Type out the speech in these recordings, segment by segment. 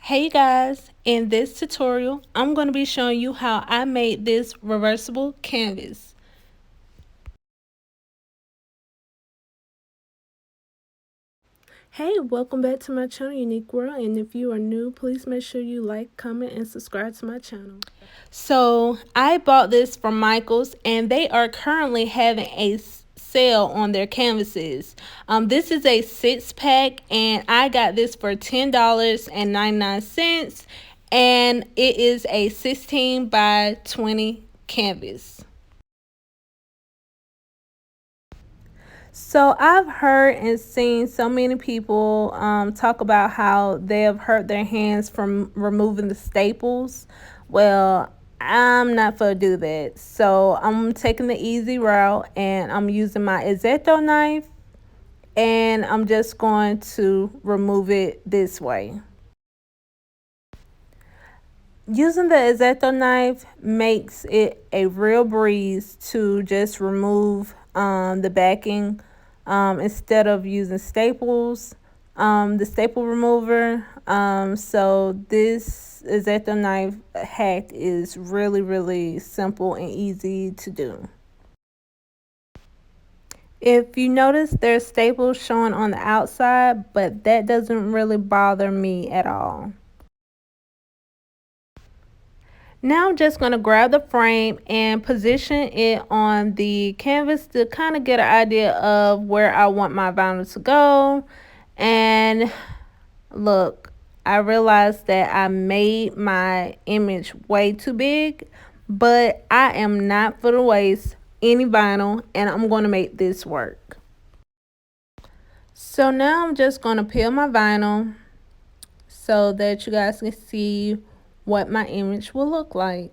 Hey guys, in this tutorial, I'm going to be showing you how I made this reversible canvas. Hey, welcome back to my channel, Unique World, and if you are new, please make sure you like, comment, and subscribe to my channel. So, I bought this from Michaels, and they are currently having a sale on their canvases. This is a 6-pack, and I got this for $10.99, and it is a 16 by 20 canvas. So I've heard and seen so many people talk about how they have hurt their hands from removing the staples. Well, I'm not for to do that. So I'm taking the easy route and I'm using my X-Acto knife and I'm just going to remove it this way. Using the X-Acto knife makes it a real breeze to just remove the backing instead of using staples, the staple remover. So this X-Acto knife hack is really simple and easy to do. If you notice, there's staples showing on the outside, but that doesn't really bother me at all. Now I'm just going to grab the frame and position it on the canvas to kind of get an idea of where I want my vinyl to go. And look, I realized that I made my image way too big, but I am not for to waste any vinyl and I'm going to make this work. So now I'm just going to peel my vinyl so that you guys can see what my image will look like.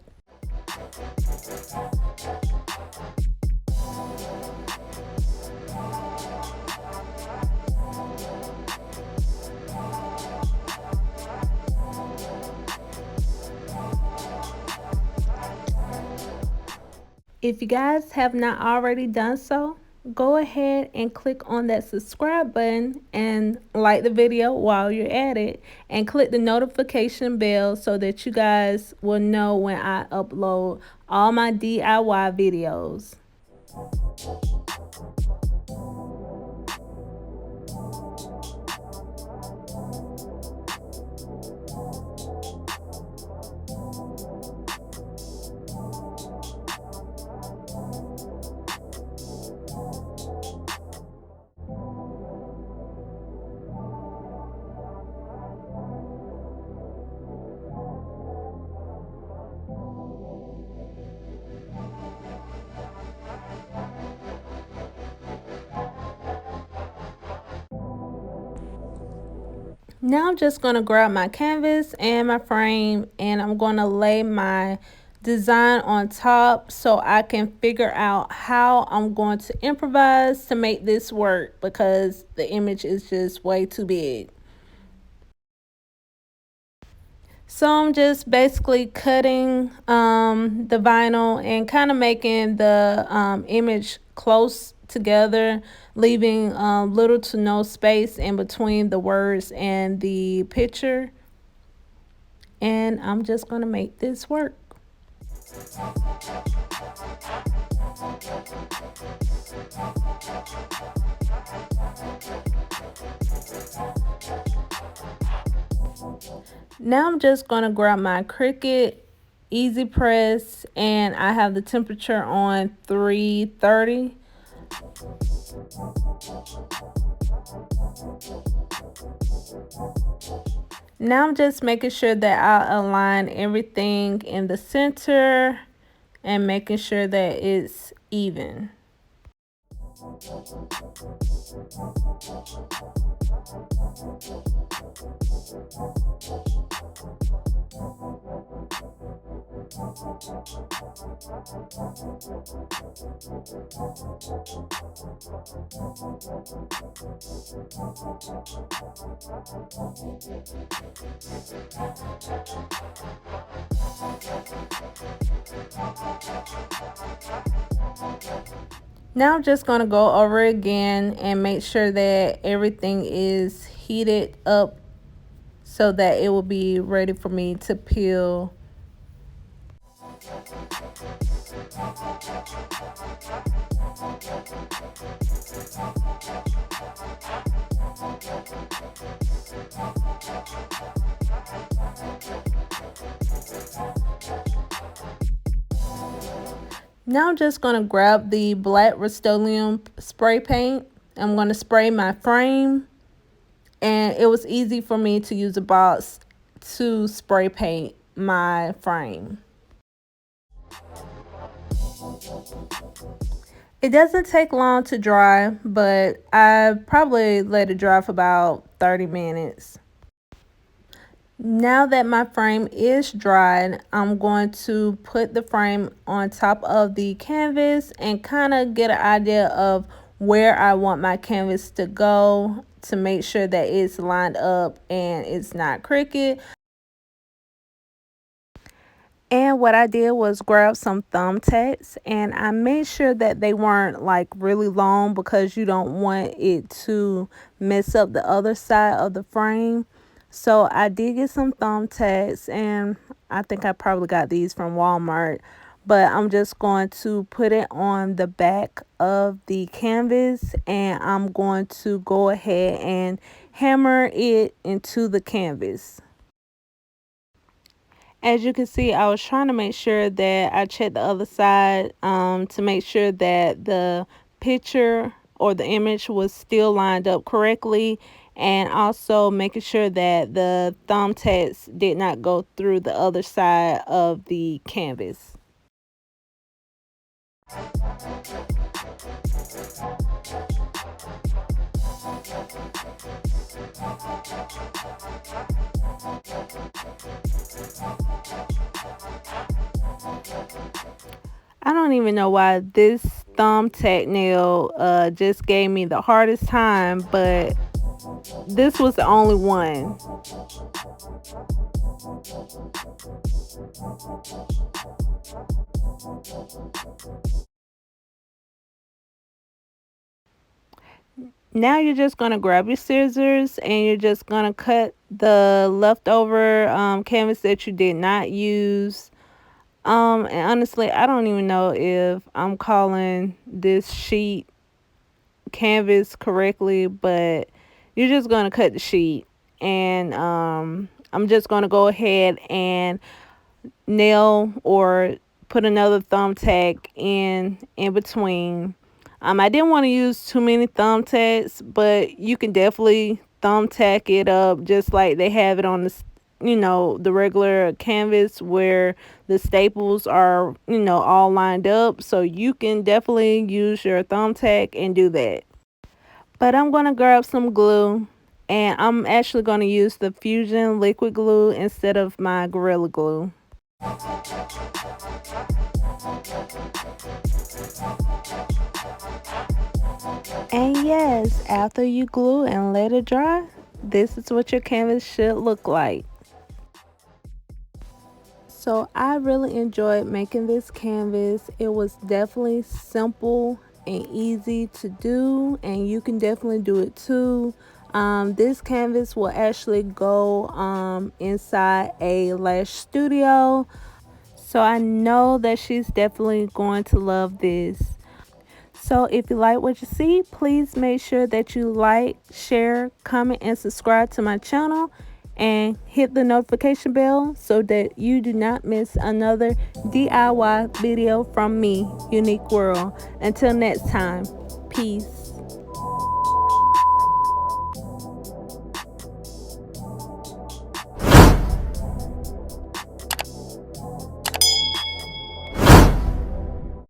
If you guys have not already done so, go ahead and click on that subscribe button and like the video while you're at it, and click the notification bell so that you guys will know when I upload all my DIY videos. Now I'm just going to grab my canvas and my frame and I'm going to lay my design on top so I can figure out how I'm going to improvise to make this work because the image is just way too big. So I'm just basically cutting the vinyl and kind of making the image close together, leaving little to no space in between the words and the picture. And I'm just going to make this work. Now I'm just going to grab my Cricut Easy Press and I have the temperature on 330. Now I'm just making sure that I align everything in the center and making sure that it's even. Now I'm just going to go over again and make sure that everything is heated up so that it will be ready for me to peel. Now I'm just going to grab the black Rust-Oleum spray paint. I'm going to spray my frame, and it was easy for me to use a box to spray paint my frame. It doesn't take long to dry, but I probably let it dry for about 30 minutes. Now that my frame is dried, I'm going to put the frame on top of the canvas and kind of get an idea of where I want my canvas to go to make sure that it's lined up and it's not crooked. And what I did was grab some thumbtacks, and I made sure that they weren't like really long because you don't want it to mess up the other side of the frame. So I did get some thumbtacks, and I think I probably got these from Walmart. But I'm just going to put it on the back of the canvas, and I'm going to go ahead and hammer it into the canvas. As you can see, I was trying to make sure that I checked the other side to make sure that the picture or the image was still lined up correctly, and also making sure that the thumbtacks did not go through the other side of the canvas. I don't even know why this thumbtack nail just gave me the hardest time, but this was the only one. Now you're just going to grab your scissors and you're just going to cut the leftover canvas that you did not use. And honestly, I don't even know if I'm calling this sheet canvas correctly, but you're just going to cut the sheet. And I'm just going to go ahead and nail or put another thumbtack in between. I didn't want to use too many thumbtacks, but you can definitely thumbtack it up just like they have it on the regular canvas where the staples are, all lined up. So you can definitely use your thumbtack and do that. But I'm going to grab some glue, and I'm actually going to use the Fusion liquid glue instead of my Gorilla Glue. And yes, after you glue and let it dry, this is what your canvas should look like. So I really enjoyed making this canvas. It was definitely simple and easy to do, and you can definitely do it too. This canvas will actually go inside a lash studio, so I know that she's definitely going to love this. So if you like what you see, please make sure that you like, share, comment, and subscribe to my channel, and hit the notification bell so that you do not miss another DIY video from me, Unique World. Until next time, peace.